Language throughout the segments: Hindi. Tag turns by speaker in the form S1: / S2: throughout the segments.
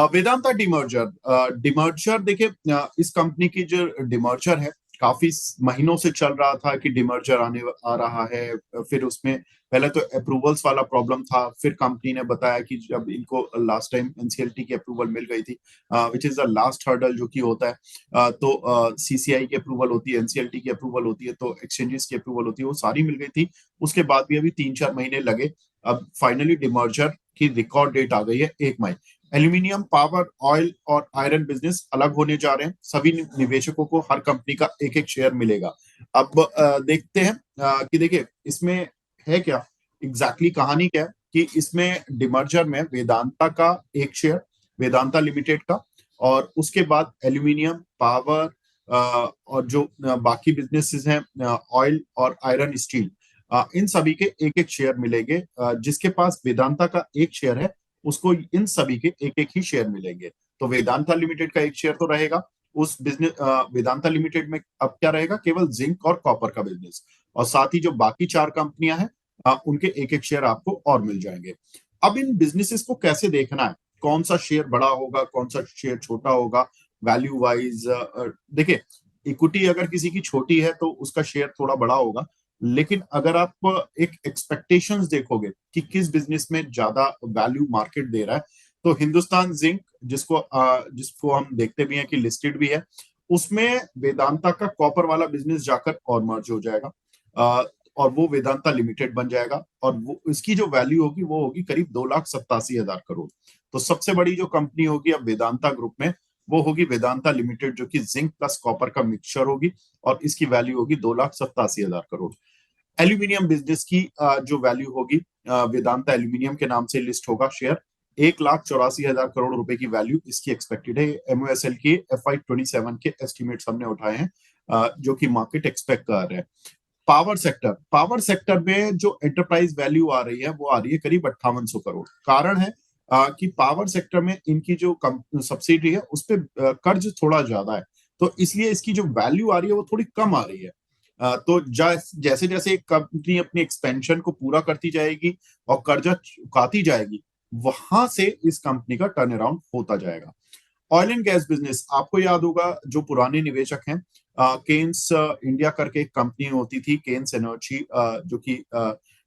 S1: वेदांता डिमर्जर डिमर्जर देखिए, इस कंपनी की जो डिमर्जर है काफी महीनों से चल रहा था कि डिमर्जर आने आ रहा है। फिर उसमें पहले तो अप्रूवल्स वाला प्रॉब्लम था, फिर कंपनी ने बताया कि जब इनको लास्ट टाइम एनसीएलटी की अप्रूवल मिल गई थी, which is the last hurdle जो कि होता है, तो सीसीआई की अप्रूवल होती है, एनसीएलटी की अप्रूवल होती है, तो एक्सचेंजेस की अप्रूवल होती है, वो सारी मिल गई थी। उसके बाद भी अभी 3-4 महीने लगे। अब फाइनली डिमर्जर की रिकॉर्ड डेट आ गई है 1 मई। एल्यूमिनियम, पावर, ऑयल और आयरन बिजनेस अलग होने जा रहे हैं। सभी निवेशकों को हर कंपनी का एक एक शेयर मिलेगा। अब देखते हैं कि देखिए इसमें है क्या, एग्जैक्टली कहानी क्या है कि इसमें डिमर्जर में वेदांता का एक शेयर, वेदांता लिमिटेड का, और उसके बाद एल्यूमिनियम, पावर और जो बाकी बिजनेसेस हैं, ऑयल और आयरन स्टील, इन सभी के एक एक शेयर मिलेंगे। जिसके पास वेदांता का एक शेयर है उसको इन सभी के एक एक ही शेयर मिलेंगे। तो वेदांता लिमिटेड का एक शेयर तो रहेगा उस बिजनेस, वेदांता लिमिटेड में अब क्या रहेगा, केवल जिंक और कॉपर का बिजनेस, और साथ ही जो बाकी 4 कंपनियां हैं उनके एक एक शेयर आपको और मिल जाएंगे। अब इन बिजनेसेस को कैसे देखना है, कौन सा शेयर बड़ा होगा, कौन सा शेयर छोटा होगा वैल्यू वाइज। देखिए, इक्विटी अगर किसी की छोटी है तो उसका शेयर थोड़ा बड़ा होगा, लेकिन अगर आप एक एक्सपेक्टेशंस देखोगे कि किस बिजनेस में ज्यादा वैल्यू मार्केट दे रहा है, तो हिंदुस्तान जिंक, जिसको हम देखते भी हैं कि लिस्टेड भी है, उसमें वेदांता का कॉपर वाला बिजनेस जाकर और मर्ज हो जाएगा, और वो वेदांता लिमिटेड बन जाएगा, और वो इसकी जो वैल्यू होगी वो होगी करीब 2,87,000 करोड़। तो सबसे बड़ी जो कंपनी होगी अब वेदांता ग्रुप में, वो होगी वेदांता लिमिटेड, जो कि जिंक प्लस कॉपर का मिक्सचर होगी, और इसकी वैल्यू होगी 2,87,000 करोड़। एल्यूमिनियम बिजनेस की जो वैल्यू होगी, वेदांता एल्यूमिनियम के नाम से लिस्ट होगा शेयर, 1,84,000 करोड़ रुपए की वैल्यू इसकी एक्सपेक्टेड है। एमओएसएल के FY 27 के एस्टिमेट्स हमने उठाए हैं, जो कि मार्केट एक्सपेक्ट कर रहे हैं। पावर सेक्टर में जो एंटरप्राइज वैल्यू आ रही है वो आ रही है करीब 5800 करोड़। कारण है कि पावर सेक्टर में इनकी जो सब्सिडी है उस पर कर्ज थोड़ा ज्यादा है, तो इसलिए इसकी जो वैल्यू आ रही है वो थोड़ी कम आ रही है। तो जैसे जैसे एक कंपनी अपनी एक्सपेंशन को पूरा करती जाएगी और कर्जा चुकाती जाएगी, वहां से इस कंपनी का टर्न अराउंड होता जाएगा। ऑयल एंड गैस बिजनेस आपको याद होगा, जो पुराने निवेशक हैं, केन्स इंडिया करके एक कंपनी होती थी, केन्स एनर्जी, जो कि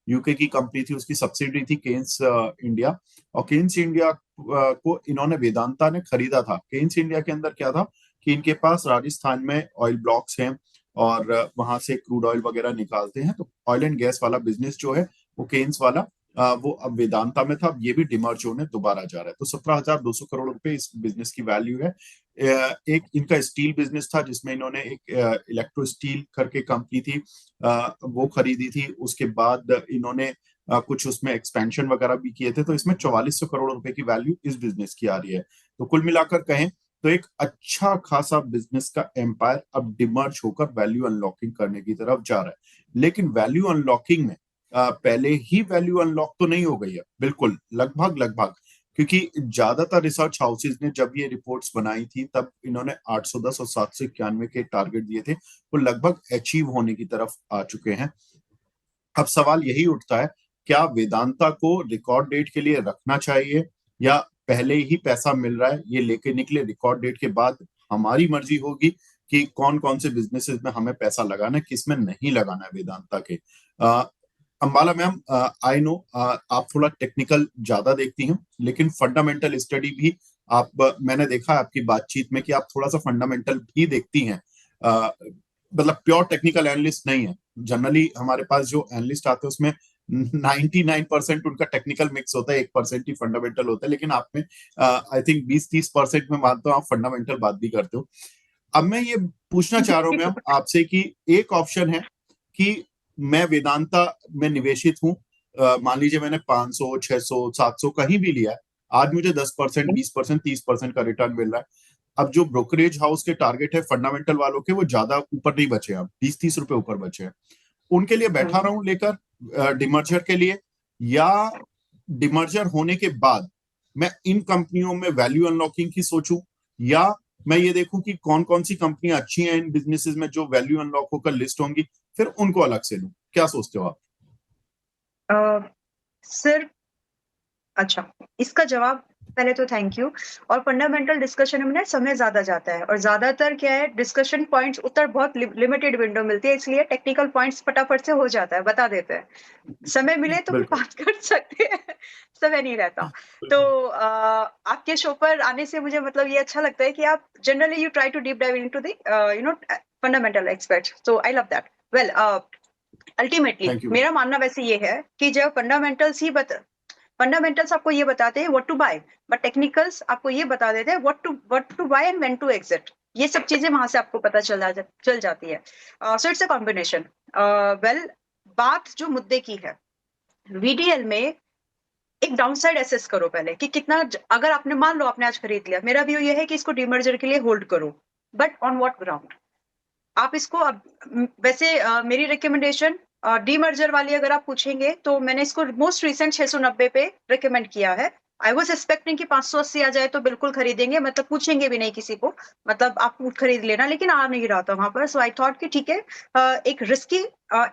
S1: यूके की कंपनी थी, उसकी सब्सिडी थी केन्स इंडिया, और केन्स इंडिया को इन्होंने वेदांता ने खरीदा था। केन्स इंडिया के अंदर क्या था कि इनके पास राजस्थान में ऑयल ब्लॉक्स हैं और वहां से क्रूड ऑयल वगैरह निकालते हैं, तो ऑयल एंड गैस वाला बिजनेस जो है वो केन्स वाला, वो अब वेदांता में था, अब ये भी डिमर्ज होने दोबारा जा रहा है। तो 17,200 करोड़ रुपए इस बिजनेस की वैल्यू है। एक इनका स्टील बिजनेस था जिसमें इन्होंने एक इलेक्ट्रो स्टील करके कंपनी थी, वो खरीदी थी। उसके बाद इन्होंने कुछ उसमें एक्सपेंशन वगैरह भी किए थे, तो इसमें 4400 करोड़ रुपए की वैल्यू इस बिजनेस की आ रही है। तो कुल मिलाकर कहें तो एक अच्छा खासा बिजनेस का एम्पायर अब डिमर्ज होकर वैल्यू अनलॉकिंग करने की तरफ जा रहा है। लेकिन वैल्यू अनलॉकिंग में पहले ही वैल्यू अनलॉक तो नहीं हो गई है, बिल्कुल लगभग लगभग, क्योंकि ज्यादातर रिसर्च हाउसेज ने जब ये रिपोर्ट्स बनाई थी तब इन्होंने 810 और 791 के टारगेट दिए थे, वो लगभग अचीव होने की तरफ आ चुके हैं। अब सवाल यही उठता है, क्या वेदांता को रिकॉर्ड डेट के लिए रखना चाहिए, या पहले ही पैसा मिल रहा है ये लेके निकले, रिकॉर्ड डेट के बाद हमारी मर्जी होगी कि कौन कौन से बिजनेसेस में हमें पैसा लगाना है, किसमें नहीं लगाना है वेदांता के। अंबाला मैम, आई नो आप थोड़ा टेक्निकल ज्यादा देखती हैं, लेकिन फंडामेंटल स्टडी भी आप, मैंने देखा है आपकी बातचीत में कि आप थोड़ा सा फंडामेंटल भी देखती हैं। मतलब प्योर टेक्निकल एनालिस्ट नहीं है। जनरली हमारे पास जो एनालिस्ट आते हैं उसमें 99% उनका टेक्निकल मिक्स होता है, 1% ही फंडामेंटल होता है, लेकिन आप में आई थिंक 20-30% में मानता हूँ आप फंडामेंटल बात भी करते हो। अब मैं ये पूछना चाह रहा हूँ मैम आपसे कि एक ऑप्शन है कि मैं वेदांता में निवेशित हूँ, मान लीजिए मैंने 500, 600, 700 कहीं भी लिया है, आज मुझे 10%, 20%, 30% का रिटर्न मिल रहा है। अब जो ब्रोकरेज हाउस के टारगेट है फंडामेंटल वालों के, वो ज्यादा ऊपर नहीं बचे हैं, अब 20-30 रुपए ऊपर बचे हैं। उनके लिए बैठा रहूं लेकर डिमर्जर के लिए, या डिमर्जर होने के बाद मैं इन कंपनियों में वैल्यू अनलॉकिंग की सोचूं, या मैं ये देखूं कि कौन कौन सी कंपनियां अच्छी हैं इन बिजनेसेस में जो वैल्यू अनलॉक होकर लिस्ट होंगी, फिर उनको अलग से लूं। क्या सोचते हो आप?
S2: सर, अच्छा, इसका जवाब पहले तो थैंक यू। और फंडामेंटल डिस्कशन में ना समय ज्यादा जाता है, और ज्यादातर क्या है, डिस्कशन पॉइंट्स उतर बहुत लिमिटेड विंडो मिलती है, इसलिए टेक्निकल पॉइंट्स फटाफट से हो जाता है, बता देते हैं। समय मिले तो फिर
S1: बिल्कुल
S2: बात कर सकते हैं, समय नहीं रहता। तो
S1: बिल्कुल।
S2: आपके शो पर आने से मुझे मतलब ये अच्छा लगता है कि आप generally you try to deep dive into the fundamental expect, so I love that. Well, ultimately
S1: thank you.
S2: मेरा मानना वैसे ये है कि जब फंडामेंटल्स आपको ये बताते हैं what to buy, but technicals आपको ये बता देते हैं what to buy and when to exit. ये सब चीजें वहां से आपको पता चल जाती है। So it's a combination. Well, बात जो मुद्दे की है, वीडीएल में एक डाउनसाइड एसेस करो पहले कि कितना, अगर आपने मान लो आपने आज खरीद लिया, मेरा व्यू ये है कि इसको डीमर्जर के लिए होल्ड करो, बट ऑन व्हाट ग्राउंड आप इसको अब वैसे मेरी रिकमेंडेशन डीमर्जर वाली अगर आप पूछेंगे तो मैंने इसको मोस्ट रिसेंट 690 पे रिकमेंड किया है। आई वाज एक्सपेक्टिंग कि 580 आ जाए तो बिल्कुल खरीदेंगे, मतलब पूछेंगे भी नहीं किसी को, मतलब आप खरीद लेना, लेकिन आ नहीं रहा था वहां पर। सो आई थॉट कि ठीक है, एक रिस्की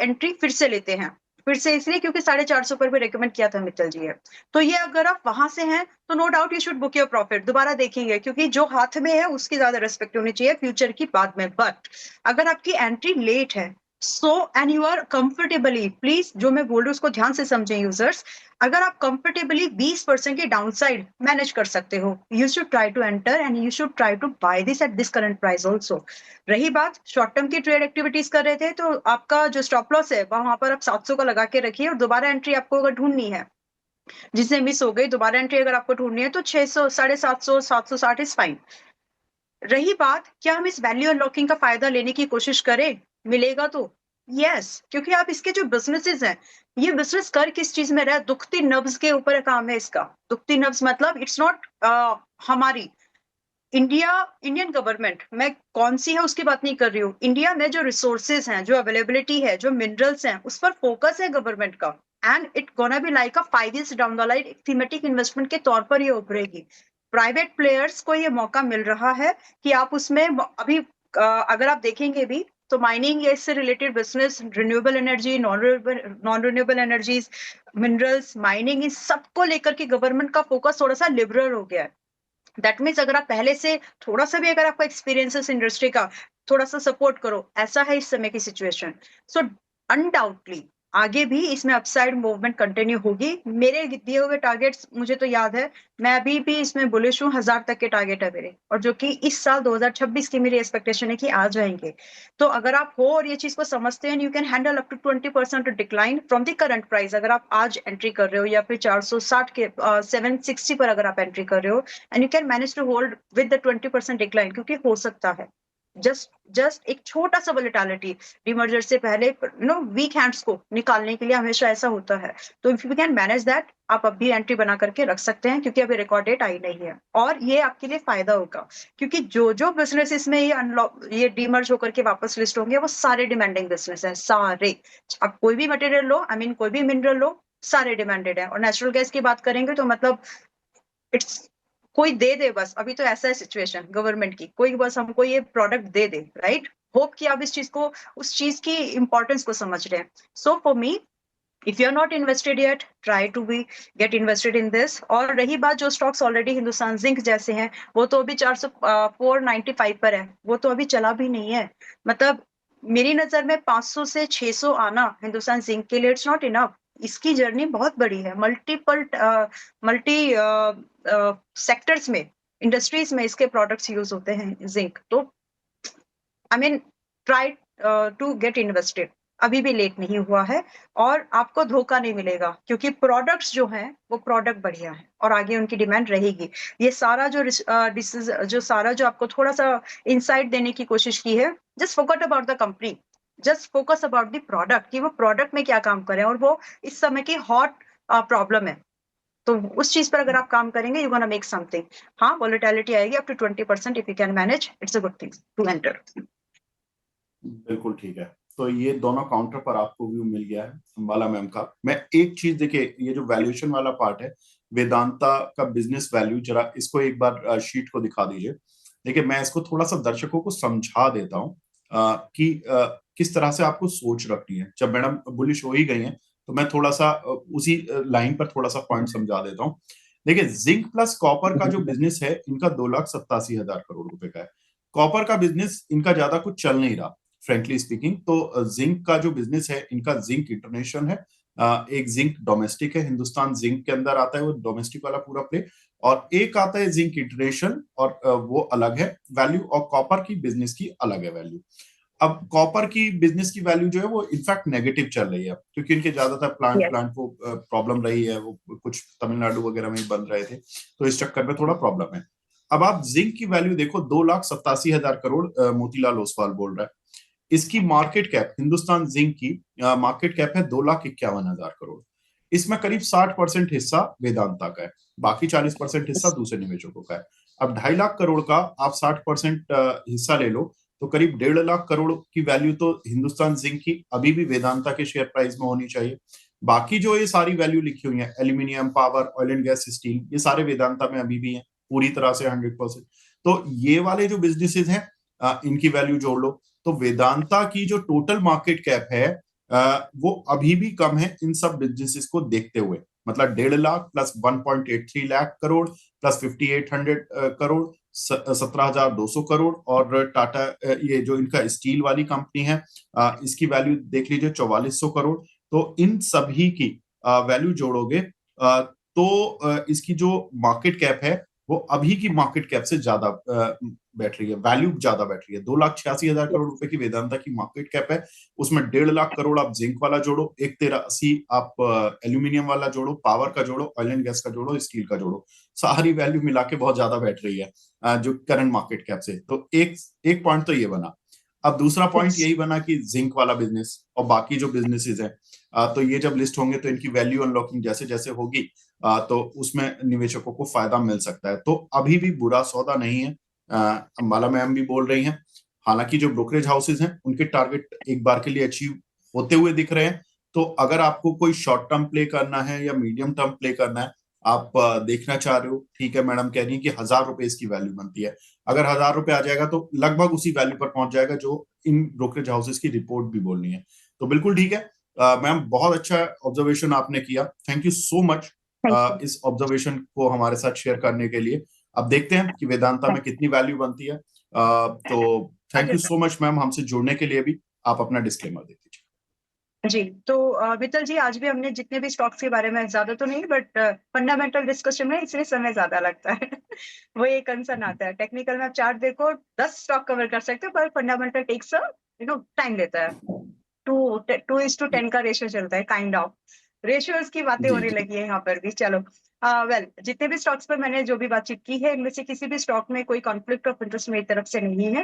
S2: एंट्री फिर से लेते हैं, फिर से इसलिए क्योंकि 450 पर भी रिकमेंड किया था मित्तल जी है। तो ये अगर आप वहां से हैं तो no doubt you should book your profit, दोबारा देखेंगे, क्योंकि जो हाथ में है उसकी ज्यादा रिस्पेक्ट होनी चाहिए फ्यूचर की बाद में। बट अगर आपकी एंट्री लेट है, so and you are comfortably, please जो मैं बोल रही हूँ उसको ध्यान से समझें यूजर्स, अगर आप कंफर्टेबली 20% की डाउनसाइड मैनेज कर सकते हो, you should try to enter and you should try to buy this at this current price also. रही बात शॉर्ट टर्म की ट्रेड एक्टिविटीज कर रहे थे, तो आपका जो स्टॉप लॉस है वहां पर आप 700 का लगा के रखिए, और दोबारा एंट्री आपको अगर ढूंढनी है, जिससे मिस हो गई, दोबारा एंट्री अगर आपको ढूंढनी है तो 600, 750, 760 इज फाइन। रही बात क्या हम इस वैल्यू अनलॉकिंग का फायदा लेने की कोशिश करें, मिलेगा तो यस, क्योंकि आप इसके जो बिजनेसेस हैं, ये बिजनेस कर किस चीज में रहा है, दुखती नब्ज के ऊपर काम है इसका। दुखती नब्ज मतलब इट्स नॉट हमारी इंडिया, इंडियन गवर्नमेंट मैं कौन सी है उसकी बात नहीं कर रही हूँ, इंडिया में जो रिसोर्सेज हैं, जो अवेलेबिलिटी है, जो मिनरल्स हैं, उस पर फोकस है गवर्नमेंट का। And it gonna be like a 5 years down the line thematic investment के तौर पर ये उभरेगी। प्राइवेट प्लेयर्स को ये मौका मिल रहा है कि आप उसमें अभी अगर आप देखेंगे भी तो माइनिंग या इससे related business, renewable energy, non renewable energies, minerals, mining, इस सबको लेकर के गवर्नमेंट का फोकस थोड़ा सा लिबरल हो गया है। दैट मीन्स अगर आप पहले से थोड़ा सा भी अगर आपका एक्सपीरियंस इंडस्ट्री का, थोड़ा सा सपोर्ट करो, ऐसा है इस समय की सिचुएशन। सो अनडाउटली आगे भी इसमें अपसाइड मूवमेंट कंटिन्यू होगी। मेरे दिए हुए टारगेट्स मुझे तो याद है, मैं अभी भी इसमें बुलिश हूँ, 1000 तक के टारगेट है मेरे, और जो कि इस साल 2026 की मेरी एक्सपेक्टेशन है कि आ जाएंगे। तो अगर आप हो और ये चीज को समझते हैं, you can handle up to 20% decline from the current price. अगर आप आज एंट्री कर रहे हो या फिर 460 के 760 पर अगर आप एंट्री कर रहे हो, and you can manage to hold with the 20% decline, क्योंकि हो सकता है जस्ट एक छोटा सा वोलेटिलिटी डिमर्जर से पहले वीक हैंड्स को निकालने के लिए हमेशा ऐसा होता है। तो if you can manage that, आप अब भी एंट्री बना करके रख सकते हैं, क्योंकि अभी रिकॉर्ड डेट आई नहीं है, और ये आपके लिए फायदा होगा, क्योंकि जो जो बिजनेस इसमें ये अनलॉक, ये डीमर्ज होकर के वापस लिस्ट होंगे, वो सारे डिमांडिंग बिजनेस हैं सारे। आप कोई भी मटेरियल लो, आई मीन कोई भी मिनरल लो, सारे डिमांडेड है। और नेचुरल गैस की बात करेंगे तो मतलब इट्स, कोई दे दे बस, अभी तो ऐसा है सिचुएशन गवर्नमेंट की, कोई बस हमको ये प्रोडक्ट दे दे, राइट। होप कि आप इस चीज को, उस चीज की इंपॉर्टेंस को समझ रहे हैं। So for me, if you are not invested yet, try to be get invested in this. और रही बात जो स्टॉक्स ऑलरेडी हिंदुस्तान जिंक जैसे हैं, वो तो अभी 495 पर है, वो तो अभी चला भी नहीं है। मतलब मेरी नजर में 500 से 600 आना हिंदुस्तान जिंक के लिए इट्स नॉट इनफ। इसकी जर्नी बहुत बड़ी है, मल्टी सेक्टर्स में, इंडस्ट्रीज में इसके प्रोडक्ट्स यूज होते हैं जिंक। तो I mean try to get invested, अभी भी लेट नहीं हुआ है, और आपको धोखा नहीं मिलेगा, क्योंकि प्रोडक्ट्स जो हैं वो प्रोडक्ट बढ़िया है और आगे उनकी डिमांड रहेगी। ये सारा जो सारा जो आपको थोड़ा सा इंसाइट देने की कोशिश की है, just focus about the company, just focus about the product, कि वो प्रोडक्ट में क्या काम करें, और वो इस समय की हॉट प्रॉब्लम है। तो उस चीज पर अगर आप काम करेंगे, यू गोना मेक समथिंग। हाँ, वॉलेटिलिटी आएगी up to 20%, if you can manage, it's a good thing to enter.
S1: बिल्कुल ठीक है। तो ये दोनों काउंटर पर आपको व्यू मिल गया है अंबाला मैम का। मैं एक चीज देखिए, ये जो वैल्यूएशन वाला पार्ट है, वेदांता का बिजनेस वैल्यू, जरा इसको एक बार शीट को दिखा दीजिए। देखिए मैं इसको थोड़ा सा दर्शकों को समझा देता हूँ कि किस तरह से आपको सोच रखनी है। जब मैडम बुलिश हो ही गई हैं तो मैं थोड़ा सा उसी लाइन पर थोड़ा सा पॉइंट समझा देता हूँ। देखिए, जिंक प्लस कॉपर का जो बिजनेस है इनका 2,87,000 करोड़ रुपए का है। कॉपर का बिजनेस इनका ज्यादा कुछ चल नहीं रहा फ्रेंकली स्पीकिंग। तो जिंक का जो बिजनेस है इनका, जिंक इंटरनेशनल है, एक जिंक डोमेस्टिक है, हिंदुस्तान जिंक के अंदर आता है वो डोमेस्टिक वाला पूरा प्ले, और एक आता है जिंक इंटरनेशनल, और वो अलग है वैल्यू, और कॉपर की बिजनेस की अलग है वैल्यू। अब कॉपर की बिजनेस की वैल्यू जो है वो इनफैक्ट नेगेटिव चल रही है, क्योंकि इनके ज्यादातर प्लांट
S2: Yes.
S1: प्लांट को प्रॉब्लम रही है, वो कुछ तमिलनाडु वगैरह में बन रहे थे, तो इस चक्कर में थोड़ा प्रॉब्लम है। अब आप जिंक की वैल्यू देखो, 2,87,000 करोड़ मोतीलाल ओसवाल बोल रहा है। इसकी मार्केट कैप, हिंदुस्तान जिंक की मार्केट कैप है 2,51,000 करोड़। इसमें करीब 60% हिस्सा वेदांता का है, बाकी 40% हिस्सा दूसरे निवेशकों का है। अब 2.5 लाख करोड़ का आप 60% हिस्सा ले लो, तो करीब 1.5 लाख करोड़ की वैल्यू तो हिंदुस्तान जिंक की अभी भी वेदांता के शेयर प्राइस में होनी चाहिए। बाकी जो ये सारी वैल्यू लिखी हुई है, aluminium, power, oil and gas, steel, ये सारे वेदांता में अभी भी है पूरी तरह से 100%। तो ये वाले जो बिजनेसेस हैं इनकी वैल्यू जोड़ लो, तो वेदांता की जो टोटल मार्केट कैप है वो अभी भी कम है इन सब बिजनेसेस को देखते हुए। मतलब 1.5 लाख प्लस 1.83 लाख करोड़ प्लस 5,800 करोड़, 17,200 करोड़, और टाटा ये जो इनका स्टील वाली कंपनी है इसकी वैल्यू देख लीजिए 4,400 करोड़। तो इन सभी की वैल्यू जोड़ोगे तो इसकी जो मार्केट कैप है वो अभी की मार्केट कैप से ज्यादा बैठ रही है, वैल्यू ज्यादा बैठ रही है। 2,86,000 करोड़ रुपए की वेदांता की मार्केट कैप है, उसमें 1.5 लाख करोड़ आप जिंक वाला जोड़ो, 1,1380 आप एल्यूमिनियम वाला जोड़ो, पावर का जोड़ो, ऑयल एंड गैस का जोड़ो, स्टील का जोड़ो, सारी वैल्यू मिला के बहुत ज्यादा बैठ रही है जो करंट मार्केट कैप से। तो एक पॉइंट तो ये बना। अब दूसरा पॉइंट
S2: Yes.
S1: यही बना कि जिंक वाला बिजनेस और बाकी जो बिजनेसेस हैं तो ये जब लिस्ट होंगे तो इनकी वैल्यू अनलॉकिंग जैसे जैसे होगी तो उसमें निवेशकों को फायदा मिल सकता है। तो अभी भी बुरा सौदा नहीं है, अंबाला मैम भी बोल रही हैं। हालांकि जो ब्रोकरेज हाउसेज हैं उनके टारगेट एक बार के लिए अचीव होते हुए दिख रहे हैं। तो अगर आपको कोई शॉर्ट टर्म प्ले करना है या मीडियम टर्म प्ले करना है, आप देखना चाह रहे हो, ठीक है, मैडम कह रही है कि 1,000 रुपए इसकी वैल्यू बनती है। अगर 1,000 रुपए आ जाएगा तो लगभग उसी वैल्यू पर पहुंच जाएगा जो इन ब्रोकरेज हाउसेज की रिपोर्ट भी बोलनी है। तो बिल्कुल ठीक है मैम, बहुत अच्छा ऑब्जर्वेशन आपने किया, thank you so much
S2: Thank you.
S1: इस ऑब्जर्वेशन को हमारे साथ शेयर करने के लिए। अब देखते हैं कि वेदांता में कितनी वैल्यू बनती है। तो thank you so much ma'am हमसे जुड़ने के लिए भी। आप अपना डिस्क्लेमर दे दीजिए।
S2: जी, तो मित्तल जी, आज भी हमने जितने भी स्टॉक्स के बारे में, ज्यादा तो नहीं बट फंडामेंटल डिस्कशन में इसलिए समय ज्यादा लगता है वो एक कंसर्न आता है। टेक्निकल में आप चार्ट देखो 10 स्टॉक कवर कर सकते हो, पर फंडामेंटल टेक्स टाइम लेता है। 2:10 का रेशियो चलता है, काइंड ऑफ रेशियोज की बातें
S1: जी
S2: होने
S1: जी
S2: लगी है यहाँ पर भी। चलो वेल, जितने भी स्टॉक्स पर मैंने जो भी बातचीत की है, इनमें से किसी भी स्टॉक में कोई कॉन्फ्लिक्ट ऑफ इंटरेस्ट मेरी तरफ से नहीं है।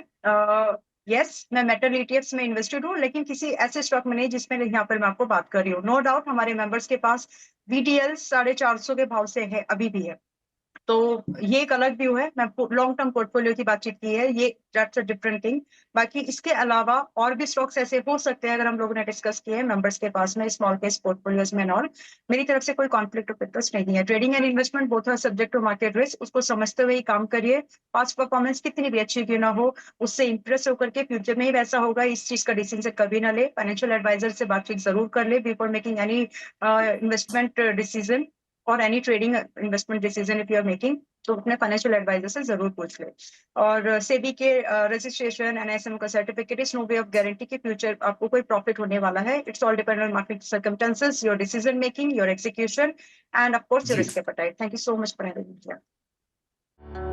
S2: यस, मैं मेटल ईटीएफ्स में इन्वेस्टेड हूँ, लेकिन किसी ऐसे स्टॉक में नहीं जिसमें यहाँ पर मैं आपको बात कर रही हूँ। नो डाउट हमारे मेंबर्स के पास वीटीएल 450 के भाव से है, अभी भी है, तो ये एक अलग व्यू है। मैं लॉन्ग टर्म पोर्टफोलियो की बातचीत की है, ये दैट्स अ डिफरेंट थिंग। बाकी इसके अलावा और भी स्टॉक्स ऐसे हो सकते हैं, अगर हम लोगों ने डिस्कस किए हैं मेंबर्स के पास में, स्मॉल केस पोर्टफोलियोज में। और मेरी तरफ से कोई कॉन्फ्लिक्ट ऑफ इंटरेस्ट नहीं है। Trading and investment both are subject to market risk, उसको समझते हुए ही काम करिए। पास्ट परफॉर्मेंस कितनी भी अच्छी क्यों ना हो, उससे इंप्रेस होकर के फ्यूचर में ही वैसा होगा, इस चीज का डिसीजन कभी ना ले। फाइनेंशियल एडवाइजर से बातचीत जरूर कर ले before making any investment decision और any trading investment decision if you are making, तो अपने फाइनेंशियल एडवाइजर से जरूर पूछ ले। और सेबी के रजिस्ट्रेशन, एनआईएसएम का certificate is no way of guarantee कि फ्यूचर आपको कोई प्रॉफिट होने वाला है। It's all depend on market circumstances, your decision making, your execution, and of course your
S1: G
S2: risk appetite. Thank you so much for having me here.